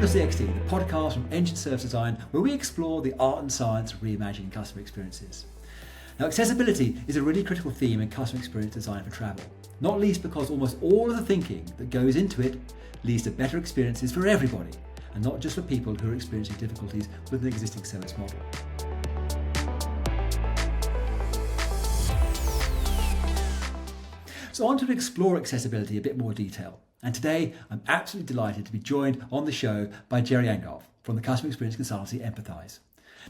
Welcome to CXT, the podcast from Engine Service Design, where we explore the art and science of reimagining customer experiences. Now, accessibility is a really critical theme in customer experience design for travel, not least because almost all of the thinking that goes into it leads to better experiences for everybody, and not just for people who are experiencing difficulties with an existing service model. So I wanted to explore accessibility in a bit more detail. And today, I'm absolutely delighted to be joined on the show by Jerry Angrave from the customer experience consultancy Empathyce.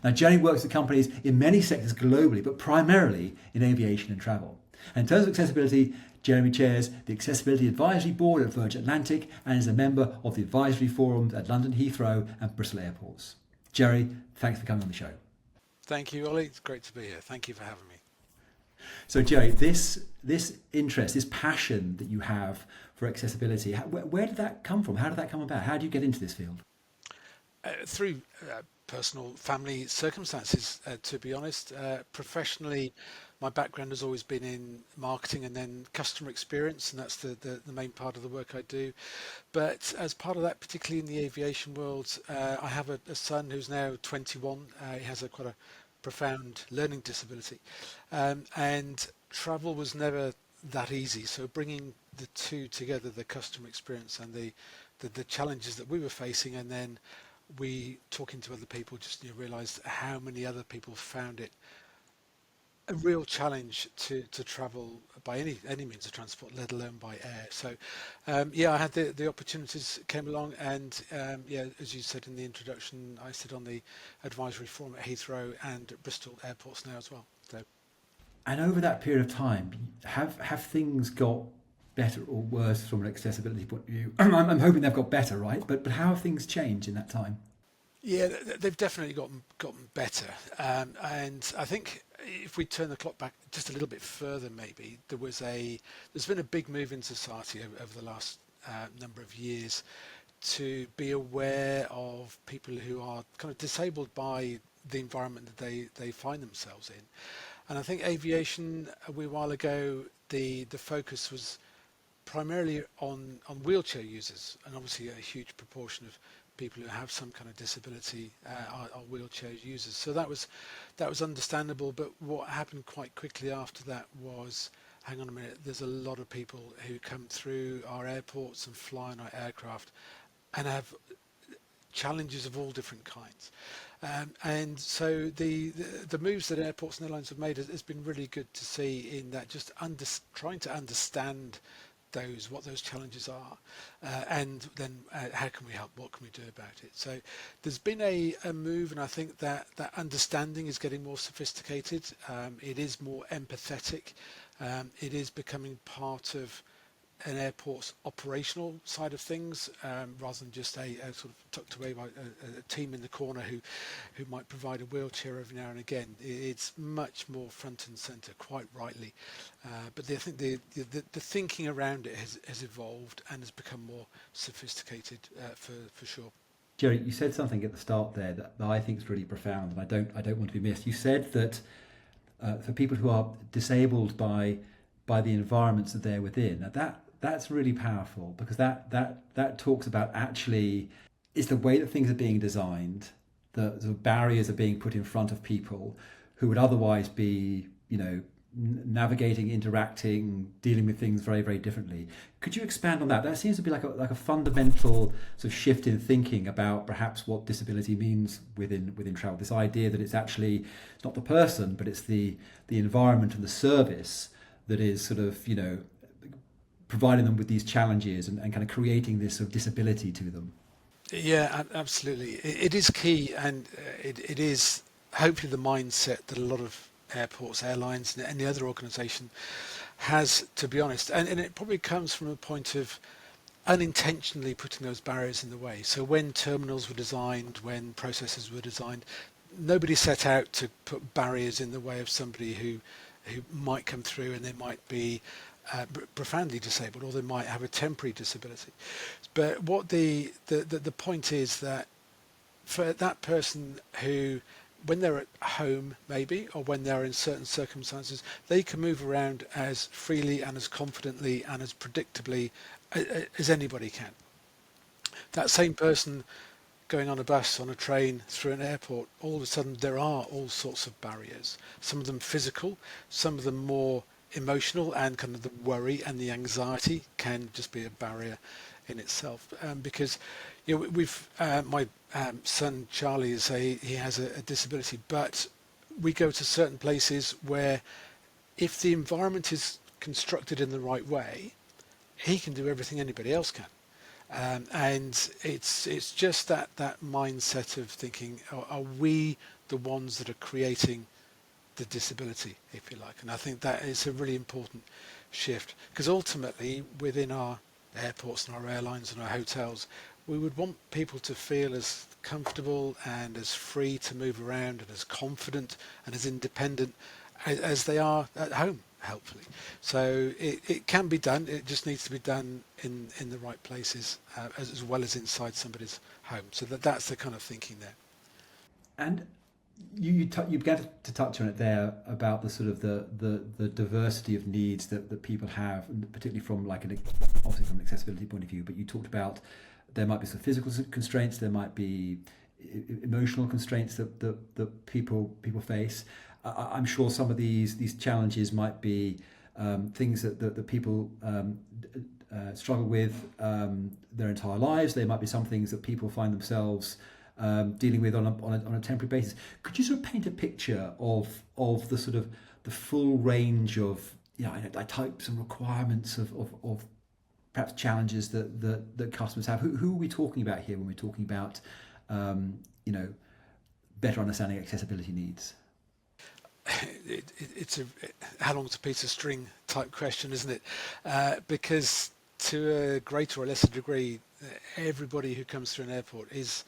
Now, Jerry works with companies in many sectors globally, but primarily in aviation and travel. And in terms of accessibility, Jeremy chairs the Accessibility Advisory Board at Virgin Atlantic and is a member of the advisory forums at London Heathrow and Bristol airports. Jerry, thanks for coming on the show. Thank you, Ollie. It's great to be here. Thank you for having me. So, Jerry, this interest, this passion that you have for accessibility, where did that come from? How did that come about? How did you get into this field? Through personal family circumstances, to be honest. Professionally, my background has always been in marketing and then customer experience, and that's the main part of the work I do. But as part of that, particularly in the aviation world, I have a son who's now 21. He has quite a profound learning disability, and travel was never that easy. So bringing the two together, the customer experience and the challenges that we were facing, and then we talking to other people, just realised how many other people found it a real challenge to travel by any means of transport, let alone by air. So I had the opportunities came along, and as you said in the introduction, I sit on the advisory forum at Heathrow and at Bristol airports now as well. So. And over that period of time, have things got better or worse from an accessibility point of view? I'm hoping they've got better, right? But how have things changed in that time? Yeah, they've definitely gotten better, and I think if we turn the clock back just a little bit further, maybe there's been a big move in society over the last number of years to be aware of people who are kind of disabled by the environment that they find themselves in. And I think aviation a wee while ago, the focus was primarily on wheelchair users, and obviously a huge proportion of people who have some kind of disability are wheelchair users. So that was understandable. But what happened quite quickly after that was, hang on a minute, there's a lot of people who come through our airports and fly in our aircraft and have challenges of all different kinds. And so the moves that airports and airlines have made has been really good to see, in that just trying to understand what those challenges are, and then how can we help, what can we do about it. So there's been a move, and I think that understanding is getting more sophisticated. It is more empathetic. It is becoming part of an airport's operational side of things, rather than just a sort of tucked away by a team in the corner who might provide a wheelchair every now and again. It's much more front and centre, quite rightly. But I think the thinking around it has evolved and has become more sophisticated, for sure. Jerry, you said something at the start there that I think is really profound, and I don't want to be missed. You said that for people who are disabled by the environments that they're within, now that's really powerful, because that talks about, actually, it's the way that things are being designed, the barriers are being put in front of people who would otherwise be, navigating, interacting, dealing with things very, very differently. Could you expand on that? That seems to be like a fundamental sort of shift in thinking about perhaps what disability means within travel. This idea that it's not the person, but it's the environment and the service that is sort of, providing them with these challenges and kind of creating this sort of disability to them. Yeah, absolutely. It is key, and it is hopefully the mindset that a lot of airports, airlines, and any other organisation has, to be honest. And it probably comes from a point of unintentionally putting those barriers in the way. So when terminals were designed, when processes were designed, nobody set out to put barriers in the way of somebody who might come through, and they might be profoundly disabled, or they might have a temporary disability. But what the point is, that for that person who, when they're at home maybe, or when they're in certain circumstances, they can move around as freely and as confidently and as predictably as anybody can. That same person going on a bus, on a train, through an airport, all of a sudden there are all sorts of barriers. Some of them physical, some of them more emotional, and kind of the worry and the anxiety can just be a barrier in itself. Because we've my son Charlie he has a disability, but we go to certain places where if the environment is constructed in the right way, he can do everything anybody else can. And it's just that mindset of thinking, are we the ones that are creating the disability, if you like? And I think that is a really important shift, because ultimately within our airports and our airlines and our hotels, we would want people to feel as comfortable and as free to move around and as confident and as independent as they are at home, helpfully. So it can be done. It just needs to be done in the right places, as well as inside somebody's home. So that's the kind of thinking there. And you began to touch on it there about the sort of the diversity of needs that people have, and particularly from obviously from an accessibility point of view. But you talked about there might be some physical constraints, there might be emotional constraints that people face. I'm sure some of these challenges might be things that people struggle with their entire lives. There might be some things that people find themselves dealing with on a temporary basis. Could you sort of paint a picture of the sort of the full range of types and requirements of perhaps challenges that customers have? Who are we talking about here when we're talking about better understanding accessibility needs? It's how long's a piece of string type question, isn't it? Because to a greater or lesser degree, everybody who comes through an airport is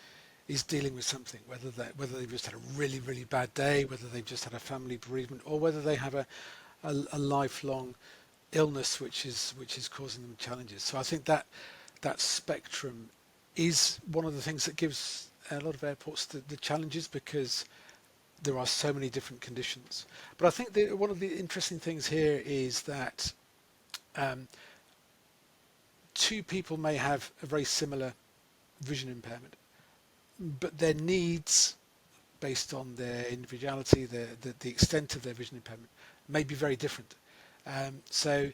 dealing with something, whether they've just had a really, really bad day, whether they've just had a family bereavement, or whether they have a lifelong illness which is causing them challenges. So I think that spectrum is one of the things that gives a lot of airports the challenges, because there are so many different conditions. But I think one of the interesting things here is that two people may have a very similar vision impairment, but their needs, based on their individuality, the extent of their vision impairment, may be very different. So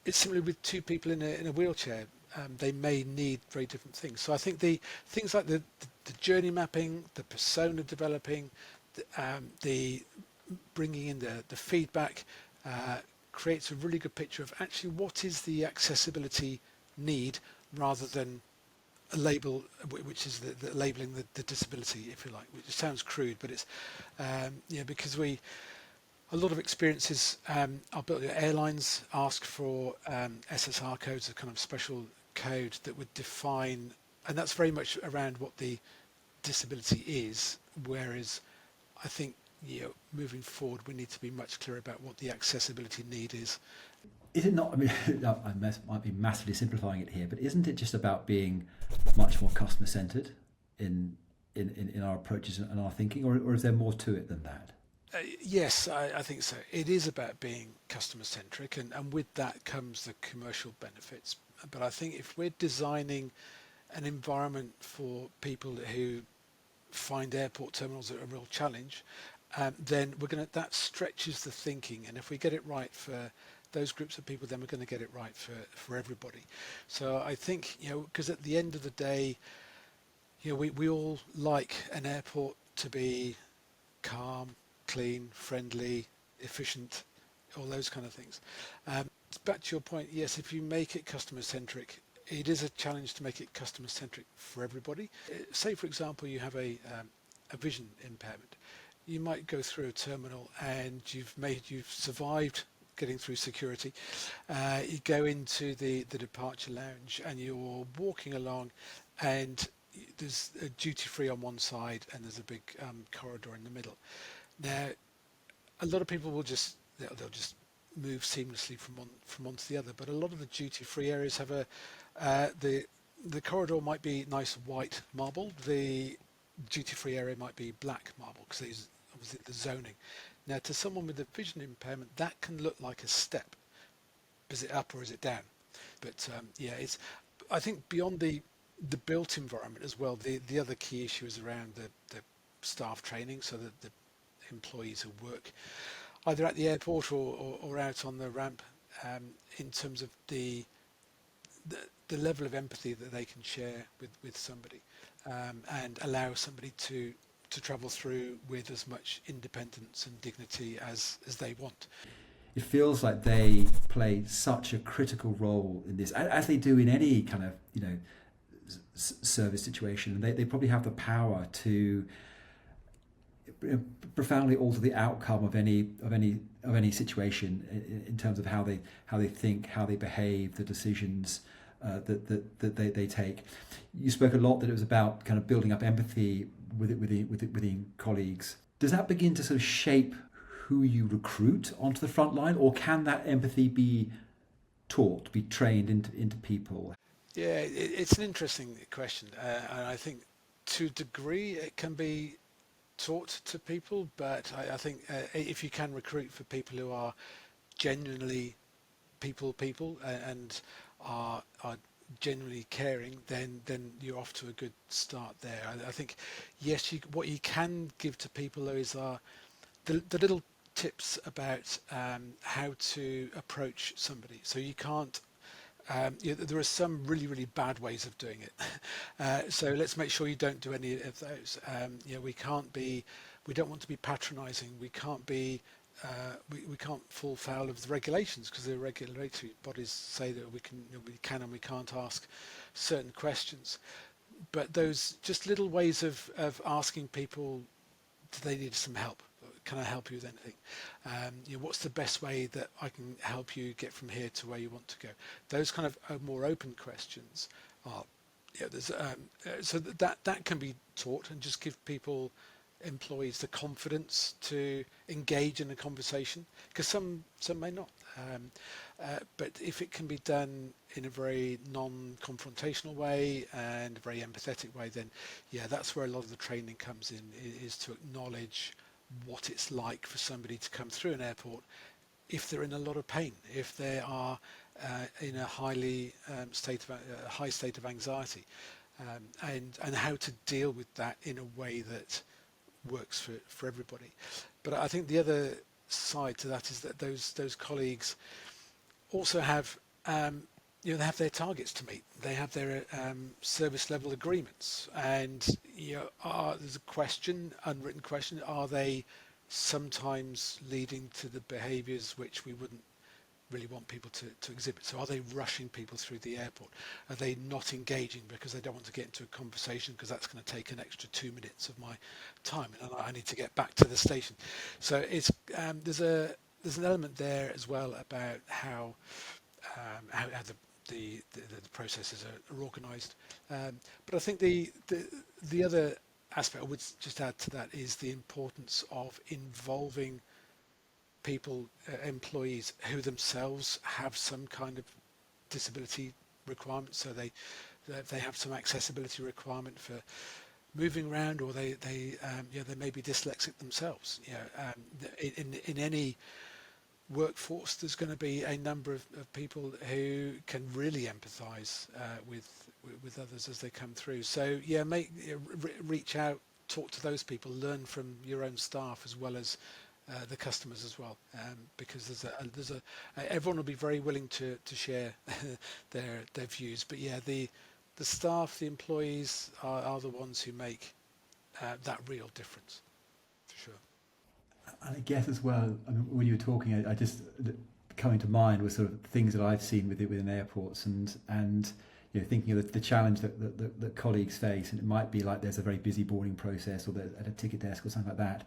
it's similar with two people in a wheelchair. They may need very different things. So I think the things like the journey mapping, the persona developing, the bringing in the feedback creates a really good picture of actually what is the accessibility need, rather than a label, which is the labeling the disability, if you like, which sounds crude, but it's because a lot of experiences are built. Airlines ask for SSR codes, a kind of special code that would define, and that's very much around what the disability is, whereas I think moving forward we need to be much clearer about what the accessibility need is. Is it not? I mean, I might be massively simplifying it here, but isn't it just about being much more customer centered in our approaches and our thinking, or is there more to it than that? Yes, I think so. It is about being customer centric, and with that comes the commercial benefits. But I think if we're designing an environment for people who find airport terminals a real challenge, then that stretches the thinking. And if we get it right for those groups of people, then we're going to get it right for everybody. So I think, because at the end of the day, we all like an airport to be calm, clean, friendly, efficient, all those kind of things. Back to your point, yes, if you make it customer centric, it is a challenge to make it customer centric for everybody. Say, for example, you have a vision impairment. You might go through a terminal and you've survived getting through security. You go into the departure lounge and you're walking along, and there's a duty free on one side and there's a big corridor in the middle. Now, a lot of people will they'll just move seamlessly from one to the other, but a lot of the duty free areas have the corridor might be nice white marble, the duty free area might be black marble, because there's obviously the zoning. Now, to someone with a vision impairment, that can look like a step. Is it up or is it down? But it's, I think, beyond the the built environment as well. The other key issue is around the staff training, so that the employees who work either at the airport or out on the ramp, in terms of the level of empathy that they can share with somebody, and allow somebody to travel through with as much independence and dignity as they want. It feels like they play such a critical role in this, as they do in any kind of service situation. They probably have the power to profoundly alter the outcome of any situation in terms of how they think, how they behave, the decisions that they take. You spoke a lot that it was about kind of building up empathy within colleagues. Does that begin to sort of shape who you recruit onto the front line, or can that empathy be taught, be trained into people? Yeah, it's an interesting question, and I think to a degree it can be taught to people, but I think if you can recruit for people who are genuinely people and are genuinely caring, then you're off to a good start there. I think yes, what you can give to people though is the little tips about how to approach somebody. So you can't. There are some really bad ways of doing it. So let's make sure you don't do any of those. We don't want to be patronising. We can't be. We can't fall foul of the regulations, because the regulatory bodies say that we can and we can't ask certain questions. But those just little ways of asking people, do they need some help? Can I help you with anything? What's the best way that I can help you get from here to where you want to go? Those kind of more open questions are, so that can be taught, and just give employees the confidence to engage in a conversation, because some may not. But if it can be done in a very non-confrontational way and a very empathetic way, then that's where a lot of the training comes in, is to acknowledge what it's like for somebody to come through an airport if they're in a lot of pain, if they are in a high state of anxiety, and how to deal with that in a way that works for everybody. But I think the other side to that is that those colleagues also have they have their targets to meet. They have their service level agreements, and there's a unwritten question: are they sometimes leading to the behaviours which we wouldn't really want people to exhibit? So are they rushing people through the airport? Are they not engaging because they don't want to get into a conversation because that's going to take an extra 2 minutes of my time and I need to get back to the station? So it's there's an element there as well about how the processes are organised. But I think the other aspect I would just add to that is the importance of involving people, employees who themselves have some kind of disability requirement. So they have some accessibility requirement for moving around, or they may be dyslexic themselves. In any workforce, there's going to be a number of people who can really empathise with others as they come through. So reach out, talk to those people, learn from your own staff as well as the customers as well, because everyone will be very willing to share their views. But the staff, the employees are the ones who make that real difference, for sure. And I guess as well, I mean, when you were talking, I just coming to mind was sort of things that I've seen within airports, and thinking of the challenge that colleagues face, and it might be like there's a very busy boarding process, or they're at a ticket desk or something like that,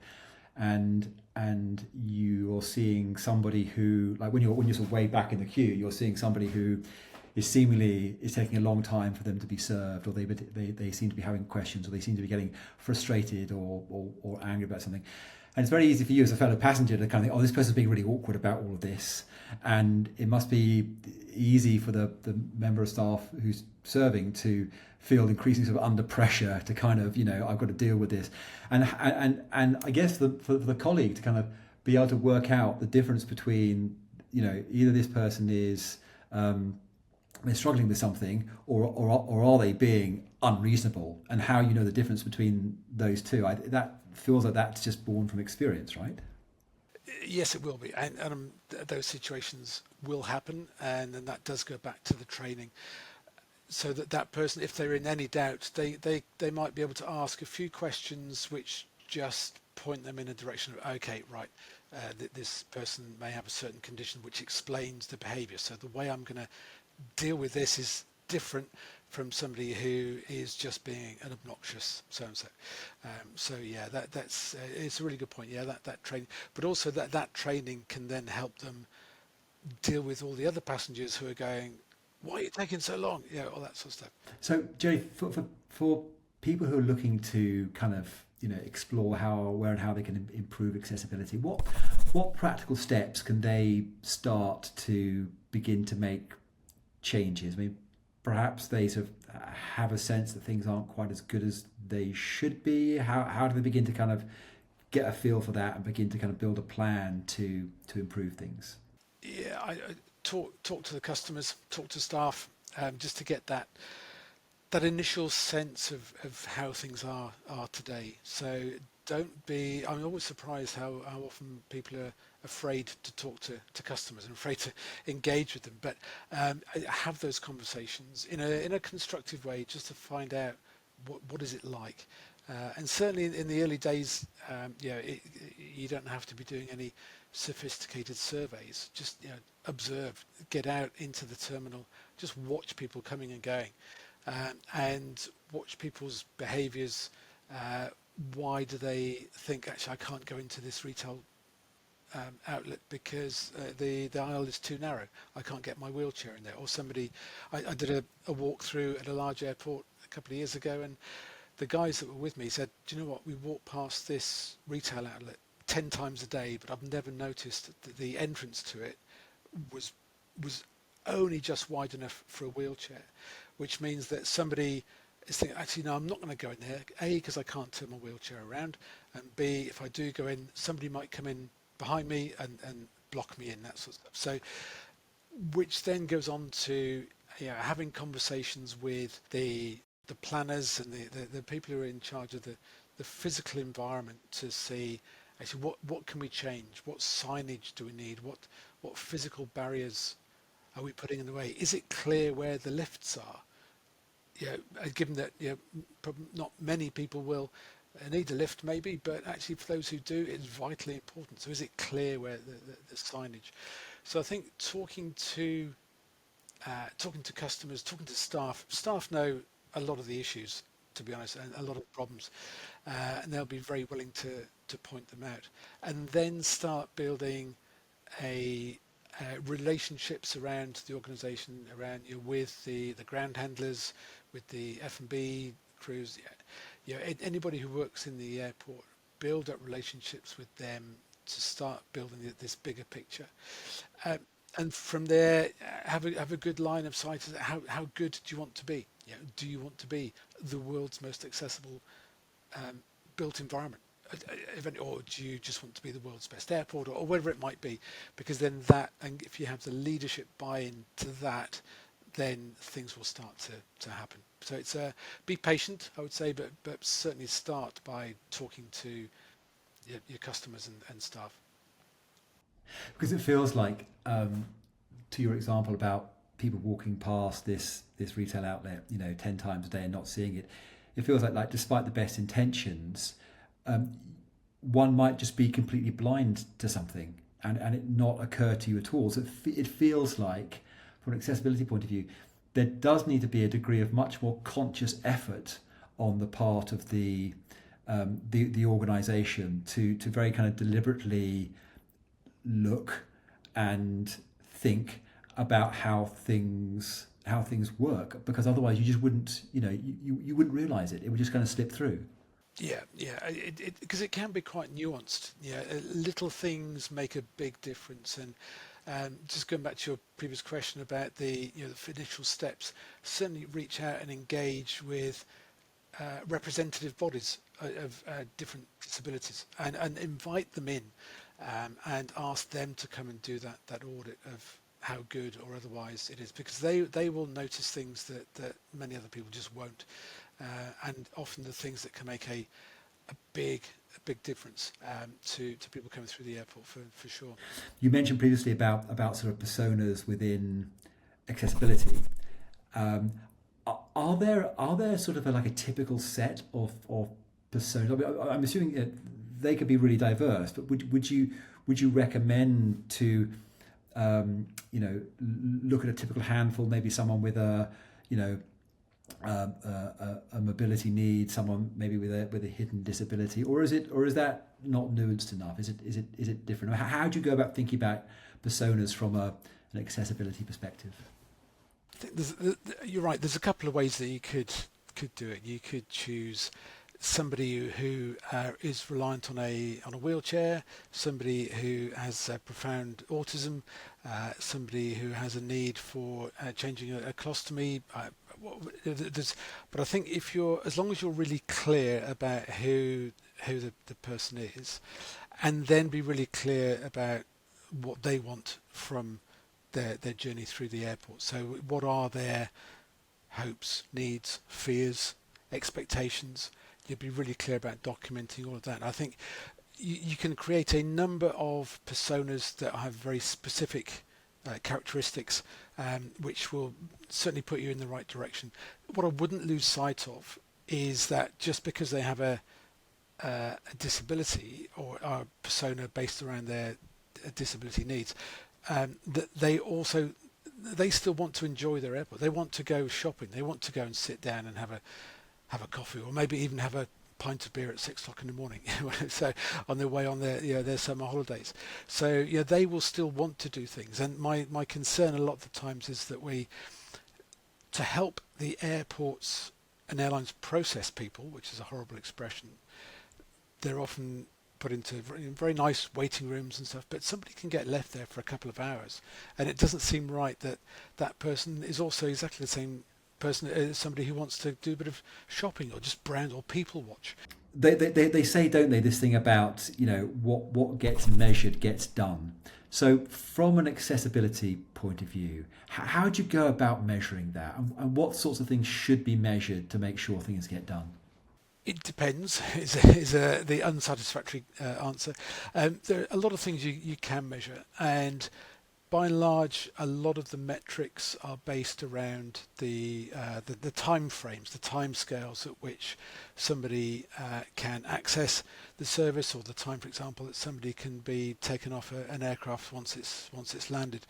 and you're seeing somebody who, like when you're sort of way back in the queue, you're seeing somebody who is taking a long time for them to be served, or they seem to be having questions, or they seem to be getting frustrated or angry about something. And it's very easy for you as a fellow passenger to kind of think, oh, this person's being really awkward about all of this. And it must be easy for the member of staff who's serving to feel increasingly sort of under pressure to kind of, I've got to deal with this. And I guess for the colleague to kind of be able to work out the difference between, either this person is they're struggling with something, or are they being unreasonable? And how you know the difference between those two, that feels like that's just born from experience, right? Yes, it will be, and those situations will happen, and then that does go back to the training, so that that person, if they're in any doubt, they might be able to ask a few questions which just point them in a direction of, okay, right, this person may have a certain condition which explains the behavior. So the way I'm going to deal with this is different from somebody who is just being an obnoxious so and so. So yeah, that's it's a really good point. Yeah, that training, but also that training can then help them deal with all the other passengers who are going, why are you taking so long? Yeah, all that sort of stuff. So, Jerry, for people who are looking to kind of explore where and how they can improve accessibility, what practical steps can they start to begin to make changes? I mean, perhaps they sort of have a sense that things aren't quite as good as they should be. How do they begin to kind of get a feel for that and begin to kind of build a plan to improve things? Yeah, I talk to the customers, talk to staff, just to get that initial sense of how things are today. So don't be. I'm always surprised how often people are afraid to talk to customers and afraid to engage with them. But have those conversations in a constructive way, just to find out what is it like. And certainly in the early days, you don't have to be doing any sophisticated surveys. Just observe, get out into the terminal, just watch people coming and going, and watch people's behaviours. Why do they think, actually I can't go into this retail outlet because the aisle is too narrow, I can't get my wheelchair in there? Or somebody, I did a walk through at a large airport a couple of years ago, and the guys that were with me said, do you know what, we walk past this retail outlet 10 times a day, but I've never noticed that the entrance to it was was only just wide enough for a wheelchair, which means that somebody is thinking, actually, no, I'm not going to go in there. A, because I can't turn my wheelchair around, and B, if I do go in, somebody might come in behind me and block me in, that sort of stuff. So, which then goes on to having conversations with the planners and the people who are in charge of the physical environment to see actually what can we change, what signage do we need, what physical barriers are we putting in the way? Is it clear where the lifts are? Given that not many people will need a lift maybe, but actually for those who do, it's vitally important. So is it clear where the signage? So I think talking to customers, talking to staff know a lot of the issues, to be honest, and a lot of the problems, and they'll be very willing to point them out, and then start building a relationships around the organisation, around with the ground handlers, with the F&B crews, anybody who works in the airport. Build up relationships with them to start building this bigger picture. And from there, have a good line of sight as how good do you want to be? Do you want to be the world's most accessible built environment? Or do you just want to be the world's best airport, or whatever it might be? Because then and if you have the leadership buy-in to that, then things will start to happen. So it's be patient, I would say, but certainly start by talking to your customers and staff. Because it feels like, to your example about people walking past this retail outlet, 10 times a day and not seeing it, it feels like despite the best intentions, one might just be completely blind to something and it not occur to you at all. So it feels like, from an accessibility point of view, there does need to be a degree of much more conscious effort on the part of the organisation to very kind of deliberately look and think about how things work, because otherwise you just wouldn't you wouldn't realize it would just kind of slip through. Yeah, because it can be quite nuanced. Little things make a big difference. And just going back to your previous question about the initial steps, certainly reach out and engage with representative bodies of different disabilities, and invite them in, and ask them to come and do that audit of how good or otherwise it is, because they will notice things that many other people just won't, and often the things that can make a big difference to people coming through the airport for sure. You mentioned previously about sort of personas within accessibility. Um, are there sort of like a typical set of personas? I mean, I'm assuming they could be really diverse, but would you recommend to look at a typical handful, maybe someone with a mobility need, someone maybe with a hidden disability, or is that not nuanced enough? Is it different? How do you go about thinking about personas from an accessibility perspective? I think you're right. There's a couple of ways that you could do it. You could choose somebody who is reliant on a wheelchair, somebody who has profound autism, somebody who has a need for changing a colostomy. But I think as long as you're really clear about who the person is, and then be really clear about what they want from their journey through the airport. So what are their hopes, needs, fears, expectations? You'd be really clear about documenting all of that. And I think you can create a number of personas that have very specific characteristics, which will certainly put you in the right direction. What I wouldn't lose sight of is that just because they have a disability or a persona based around their disability needs, that they still want to enjoy their airport. They want to go shopping. They want to go and sit down and have a coffee, or maybe even have a pint of beer at 6 o'clock in the morning. So on their way on their summer holidays. So they will still want to do things. And my concern a lot of the times is that to help the airports and airlines process people, which is a horrible expression, they're often put into very nice waiting rooms and stuff, but somebody can get left there for a couple of hours, and it doesn't seem right that person is also exactly the same person as somebody who wants to do a bit of shopping or just browse or people watch. They say, don't they, this thing about what gets measured gets done. So from an accessibility point of view, how do you go about measuring that, and what sorts of things should be measured to make sure things get done? It depends is the unsatisfactory answer. There are a lot of things you can measure, and by and large, a lot of the metrics are based around the time frames, the time scales at which somebody can access the service, or the time, for example, that somebody can be taken off an aircraft once it's landed.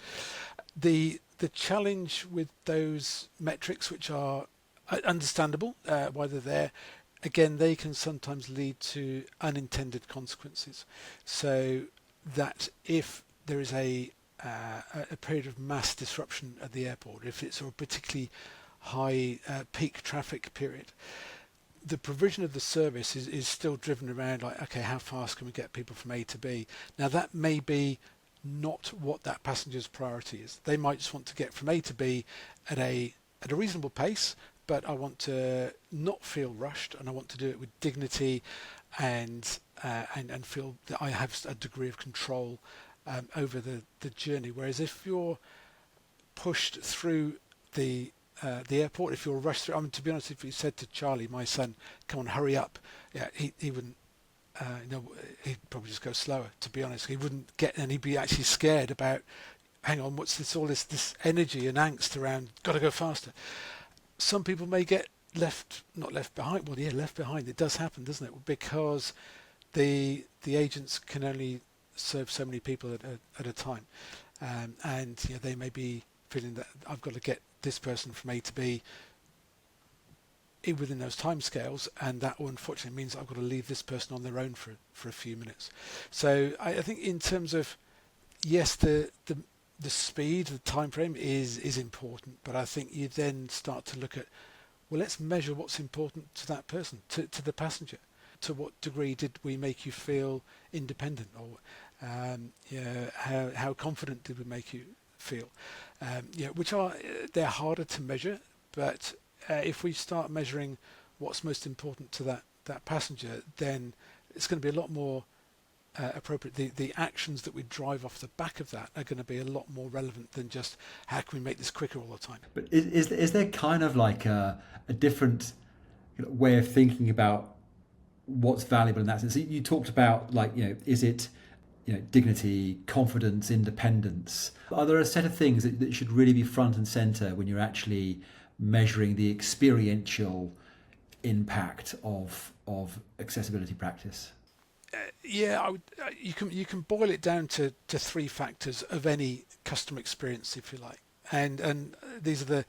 The challenge with those metrics, which are understandable why they're there, again, they can sometimes lead to unintended consequences. So that if there is a period of mass disruption at the airport, if it's a particularly high peak traffic period, the provision of the service is still driven around like, okay, how fast can we get people from A to B? Now that may be not what that passenger's priority is. They might just want to get from A to B at a reasonable pace, but I want to not feel rushed, and I want to do it with dignity and feel that I have a degree of control over the journey. Whereas if you're pushed through the airport, if you're rushed through, I mean, to be honest, if you said to Charlie, my son, come on, hurry up, he wouldn't. He'd probably just go slower. To be honest, he wouldn't get, and he'd be actually scared about. Hang on, what's this? All this energy and angst around. Got to go faster. Some people may get not left behind. Well, yeah, left behind. It does happen, doesn't it? Because the agents can only serve so many people at a time, and they may be feeling that I've got to get this person from A to B within those timescales, and that unfortunately means I've got to leave this person on their own for a few minutes. So I think in terms of, yes, the speed, the time frame is important, but I think you then start to look at, well, let's measure what's important to that person, to the passenger. To what degree did we make you feel independent, or how confident did we make you feel? Which they're harder to measure, but if we start measuring what's most important to that passenger, then it's going to be a lot more appropriate, the actions that we drive off the back of that are going to be a lot more relevant than just how can we make this quicker all the time. But is there kind of like a different way of thinking about what's valuable in that sense? You talked about, like, is it, dignity, confidence, independence? Are there a set of things that should really be front and center when you're actually measuring the experiential impact of accessibility practice? Yeah, I would, you can boil it down to three factors of any customer experience, if you like, and these are the,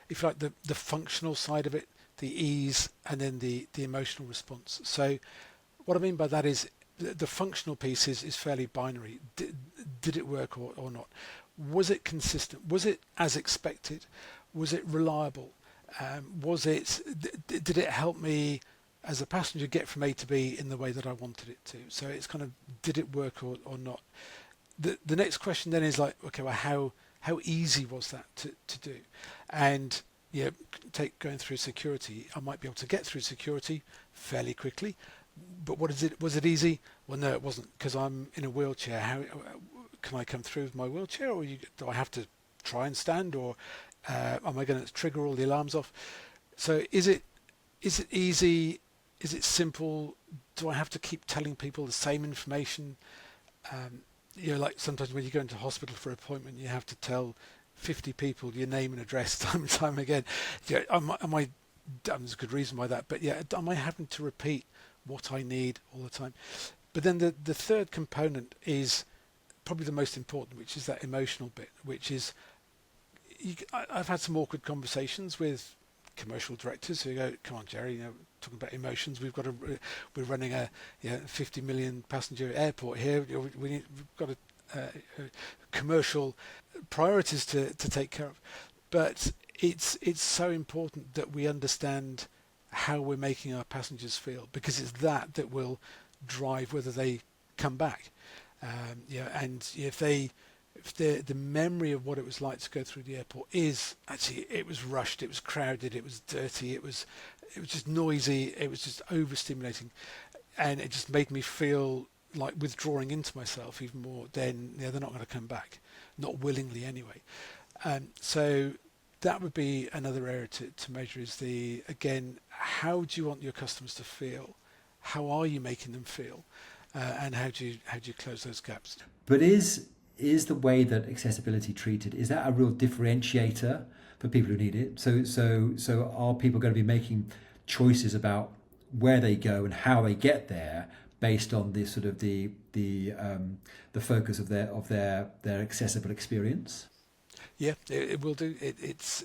if you like, the functional side of it, the ease, and then the emotional response. So what I mean by that is the functional piece is fairly binary. Did it work or not? Was it consistent? Was it as expected? Was it reliable? Did it help me as a passenger get from A to B in the way that I wanted it to? So it's kind of, did it work or not? The next question then is like, okay, well, how easy was that to do? And going through security, I might be able to get through security fairly quickly, but was it easy? Well, no, it wasn't, because I'm in a wheelchair. How can I come through with my wheelchair, or do I have to try and stand, or am I going to trigger all the alarms off? So is it easy? Is it simple? Do I have to keep telling people the same information? Like sometimes when you go into hospital for an appointment, you have to tell 50 people your name and address time and time again. There's a good reason why that, but am I having to repeat what I need all the time? But then the third component is probably the most important, which is that emotional bit, which is, I've had some awkward conversations with commercial directors who go, "Come on, Jerry, talking about emotions. We're running a 50 million passenger airport here. We've got commercial priorities to take care of." But it's so important that we understand how we're making our passengers feel, because it's that will drive whether they come back. And if the memory of what it was like to go through the airport is actually, it was rushed, it was crowded, it was dirty, it was just noisy, it was just overstimulating, and it just made me feel like withdrawing into myself even more, then they're not going to come back, not willingly anyway. So that would be another area to measure, is again, how do you want your customers to feel? How are you making them feel? And how do you close those gaps? But is the way that accessibility treated, is that a real differentiator for people who need it? So are people going to be making choices about where they go and how they get there based on the sort of the focus of their accessible experience? Yeah, it will do. It's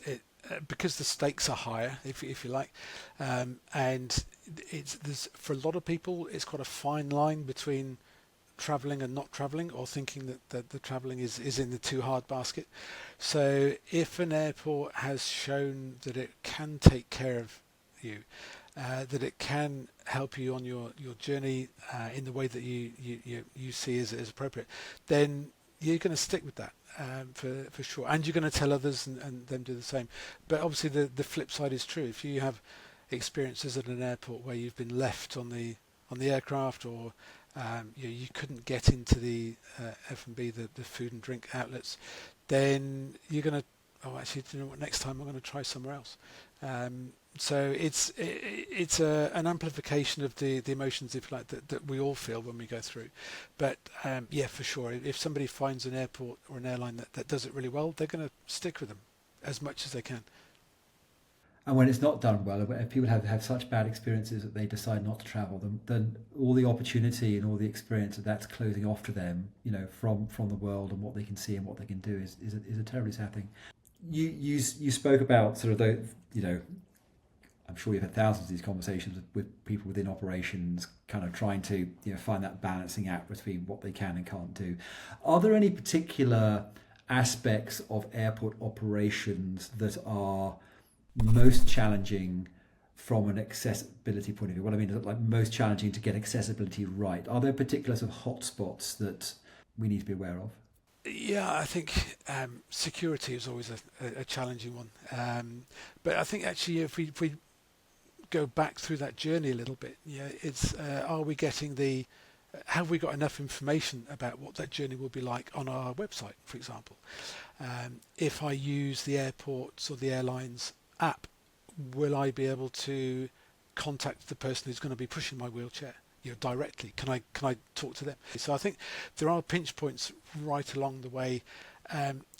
because the stakes are higher, if you like, and there's, for a lot of people, it's quite a fine line between travelling and not travelling, or thinking that the travelling is in the too hard basket. So if an airport has shown that it can take care of you, that it can help you on your journey in the way that you see as appropriate, then you're going to stick with that for sure, and you're going to tell others and them do the same. But obviously the flip side is true. If you have experiences at an airport where you've been left on the aircraft, or you couldn't get into the F&B, the food and drink outlets, then you're going to, actually, do you know what, next time I'm going to try somewhere else. So it's an amplification of the emotions, if you like, that we all feel when we go through. But for sure, if somebody finds an airport or an airline that does it really well, they're going to stick with them as much as they can. And when it's not done well, if people have such bad experiences that they decide not to travel, then all the opportunity and all the experience that's closing off to them, from the world and what they can see and what they can do is a terribly sad thing. You spoke about sort of I'm sure you've had thousands of these conversations with people within operations, kind of trying to find that balancing act between what they can and can't do. Are there any particular aspects of airport operations that are most challenging from an accessibility point of view? What I mean is, like, most challenging to get accessibility right. Are there particular sort of hotspots that we need to be aware of? Yeah, I think security is always a challenging one. But I think actually, if we go back through that journey a little bit, it's are we getting the have we got enough information about what that journey will be like on our website, for example? If I use the airports or the airlines app, will I be able to contact the person who's going to be pushing my wheelchair, directly? Can I talk to them? So I think there are pinch points right along the way.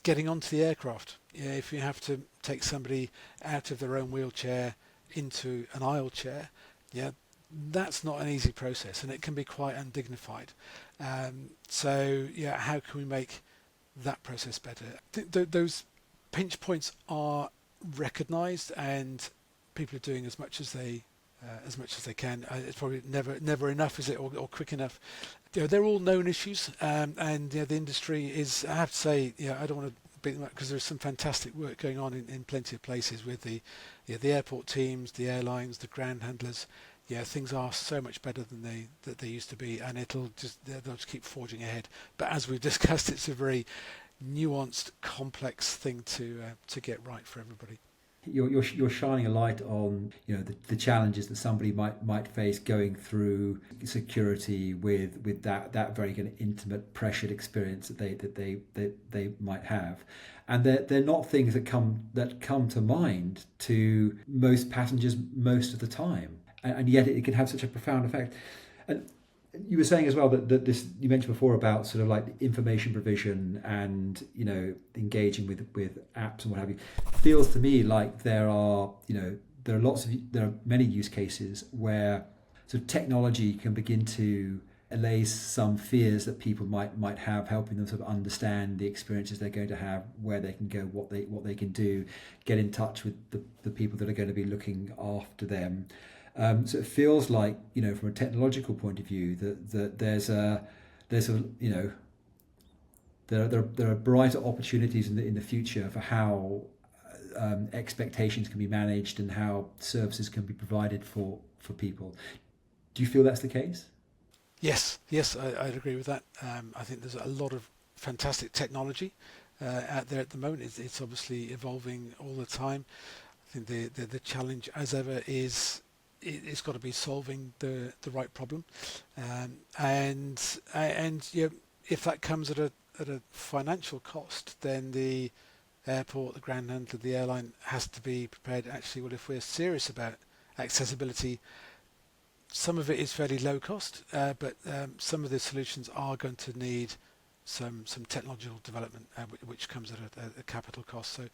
Getting onto the aircraft, if you have to take somebody out of their own wheelchair into an aisle chair, that's not an easy process, and it can be quite undignified. So how can we make that process better? I think those pinch points are recognised, and people are doing as much as they can. It's probably never enough, is it, or quick enough? They're all known issues, and the industry is. I have to say, I don't want to beat them up, because there's some fantastic work going on in plenty of places with the airport teams, the airlines, the ground handlers. Things are so much better than they used to be, and they'll just keep forging ahead. But as we've discussed, it's a very nuanced, complex thing to get right for everybody. You're shining a light on the challenges that somebody might face going through security with that very kind of intimate, pressured experience that they might have, and they're not things that come to mind to most passengers most of the time, and yet it can have such a profound effect. And you were saying as well that this, you mentioned before about sort of like the information provision and engaging with apps and what have you. Feels to me like there are many use cases where sort of technology can begin to allay some fears that people might have, helping them sort of understand the experiences they're going to have, where they can go, what they can do, get in touch with the people that are going to be looking after them. So it feels like, from a technological point of view, that there are brighter opportunities in the future for how expectations can be managed and how services can be provided for people. Do you feel that's the case? Yes, I'd agree with that. I think there's a lot of fantastic technology out there at the moment. It's obviously evolving all the time. I think the challenge, as ever, is it's got to be solving the right problem, and if that comes at a financial cost, then the airport, the ground handler, the airline has to be prepared. Actually, well, if we're serious about accessibility, some of it is fairly low cost, but some of the solutions are going to need some technological development, which comes at a capital cost. So,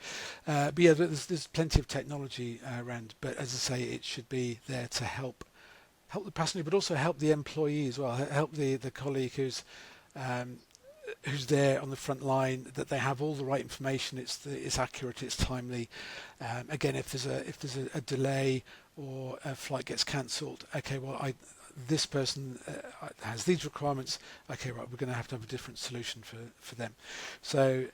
but there's plenty of technology around. But as I say, it should be there to help the passenger, but also help the employee as well. Help the colleague who's there on the front line, that they have all the right information. It's accurate, it's timely. Again, if there's a delay or a flight gets cancelled, okay, well, this person has these requirements. Okay, right, we're going to have a different solution for them. So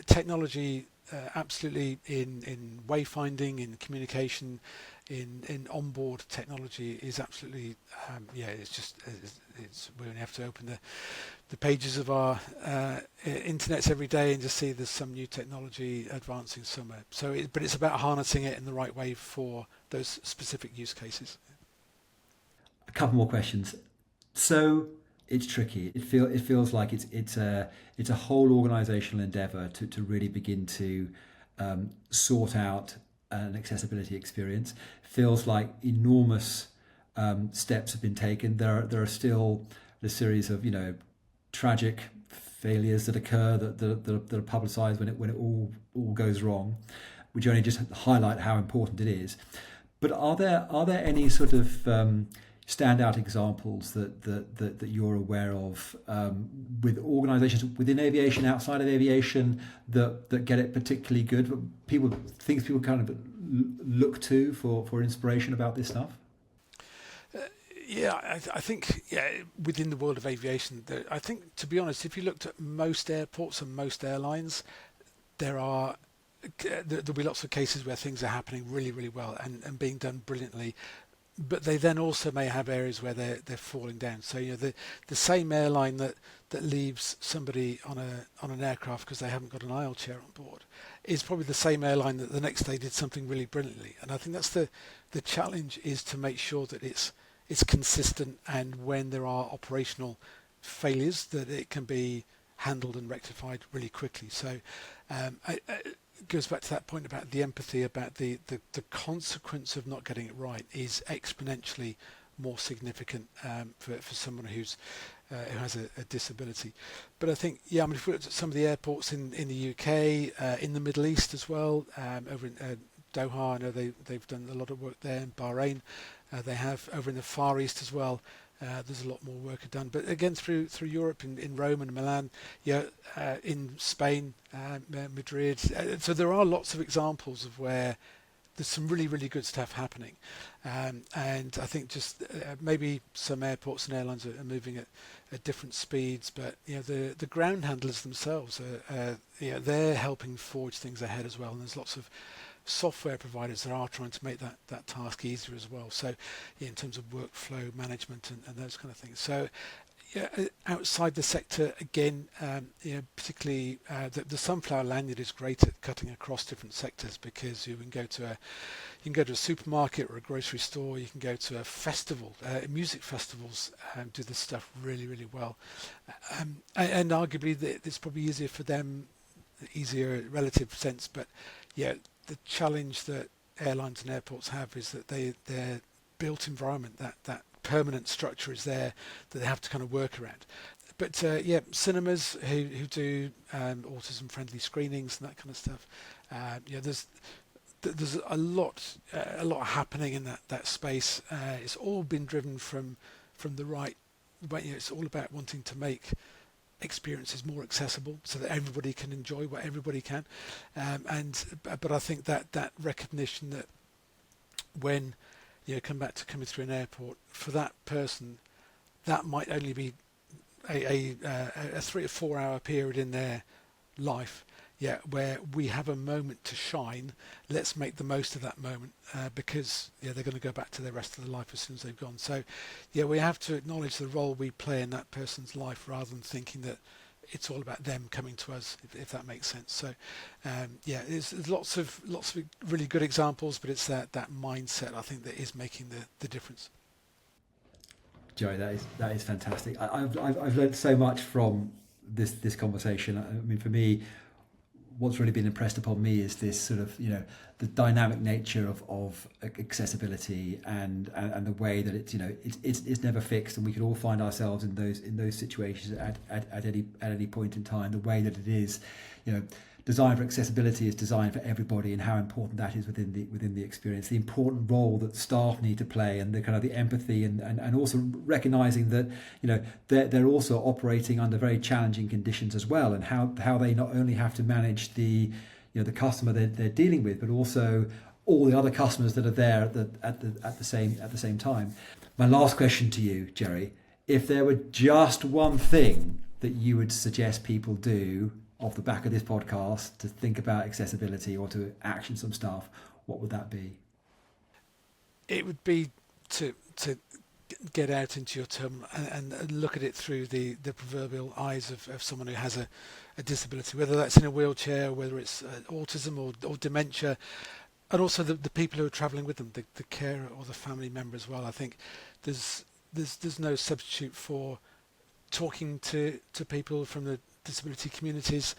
technology absolutely in wayfinding, in communication, in onboard technology is absolutely it's we only have to open the pages of our internets every day and just see there's some new technology advancing somewhere. So but it's about harnessing it in the right way for those specific use cases. A couple more questions. So it's tricky. It feels like it's a whole organisational endeavour to really begin to sort out an accessibility experience. Feels like enormous steps have been taken. There are still a series of tragic failures that occur that are publicised when it all goes wrong, which only just highlight how important it is. But are there any sort of standout examples that you're aware of with organisations within aviation, outside of aviation, that get it particularly good? Things people kind of look to for inspiration about this stuff? I think within the world of aviation, I think, to be honest, if you looked at most airports and most airlines, there'll be lots of cases where things are happening really, really well and being done brilliantly. But they then also may have areas where they're falling down. So the same airline that leaves somebody on an aircraft because they haven't got an aisle chair on board is probably the same airline that the next day did something really brilliantly. And I think that's the challenge, is to make sure that it's it's consistent, and when there are operational failures, that it can be handled and rectified really quickly. So it goes back to that point about the empathy, about the consequence of not getting it right is exponentially more significant for someone who has a disability. But I think, I mean, if we look at some of the airports in the UK, in the Middle East as well, over in Doha, I know they've done a lot of work there. In Bahrain, they have. Over in the Far East as well, there's a lot more work done. But again, through Europe, in Rome and Milan, in Spain, Madrid. So there are lots of examples of where there's some really, really good stuff happening. And I think just maybe some airports and airlines are moving at different speeds, but the ground handlers themselves they're helping forge things ahead as well. And there's lots of software providers that are trying to make that task easier as well. So in terms of workflow management and those kind of things. So outside the sector, again, particularly the Sunflower Lanyard is great at cutting across different sectors, because you can go to a supermarket or a grocery store. You can go to a festival. Music festivals do this stuff really, really well, and arguably it's probably easier for them, easier relative sense. But the challenge that airlines and airports have is that their built environment, that permanent structure is there that they have to kind of work around. But cinemas who do autism friendly screenings and that kind of stuff, there's a lot happening in that space. It's all been driven from the right way. It's all about wanting to make experiences more accessible so that everybody can enjoy what everybody can. But I think that recognition that when come back to coming through an airport, for that person, that might only be a 3 or 4 hour period in their life, where we have a moment to shine. Let's make the most of that moment, because they're going to go back to the rest of their life as soon as they've gone. So we have to acknowledge the role we play in that person's life, rather than thinking that it's all about them coming to us, if that makes sense. So there's lots of really good examples, but it's that mindset, I think, that is making the difference. Jerry, that is fantastic. I've learned so much from this conversation. I mean, for me, what's really been impressed upon me is this sort of the dynamic nature of accessibility, and the way that it's never fixed, and we can all find ourselves in those situations at any point in time. The way that it is, design for accessibility is designed for everybody, and how important that is within the experience. The important role that staff need to play, and the kind of the empathy, and also recognizing that they're also operating under very challenging conditions as well, and how they not only have to manage the customer they're dealing with, but also all the other customers that are there at the same time. My last question to you, Jerry: if there were just one thing that you would suggest people do off the back of this podcast to think about accessibility, or to action some stuff, what would that be? It would be to get out into your terminal and look at it through the proverbial eyes of someone who has a disability, whether that's in a wheelchair, whether it's autism or dementia, and also the people who are travelling with them, the carer or the family member as well. I think there's no substitute for talking to people from the disability communities,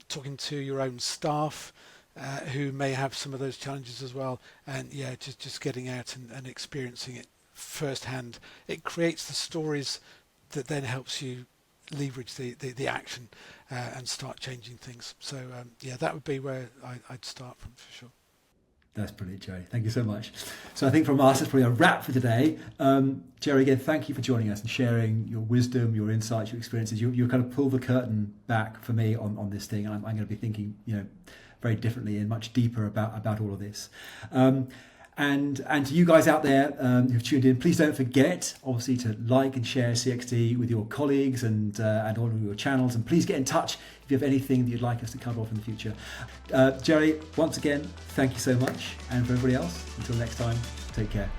talking to your own staff who may have some of those challenges as well, and just getting out and experiencing it firsthand. It creates the stories that then helps you leverage the action and start changing things. So that would be where I'd start from, for sure. That's brilliant, Jerry. Thank you so much. So I think from us, it's probably a wrap for today. Jerry, again, thank you for joining us and sharing your wisdom, your insights, your experiences. You kind of pull the curtain back for me on this thing. I'm going to be thinking, very differently and much deeper about all of this. And to you guys out there who've tuned in, please don't forget, obviously, to like and share CXD with your colleagues and all of your channels. And please get in touch if you have anything that you'd like us to cover off in the future. Jerry, once again, thank you so much. And for everybody else, until next time, take care.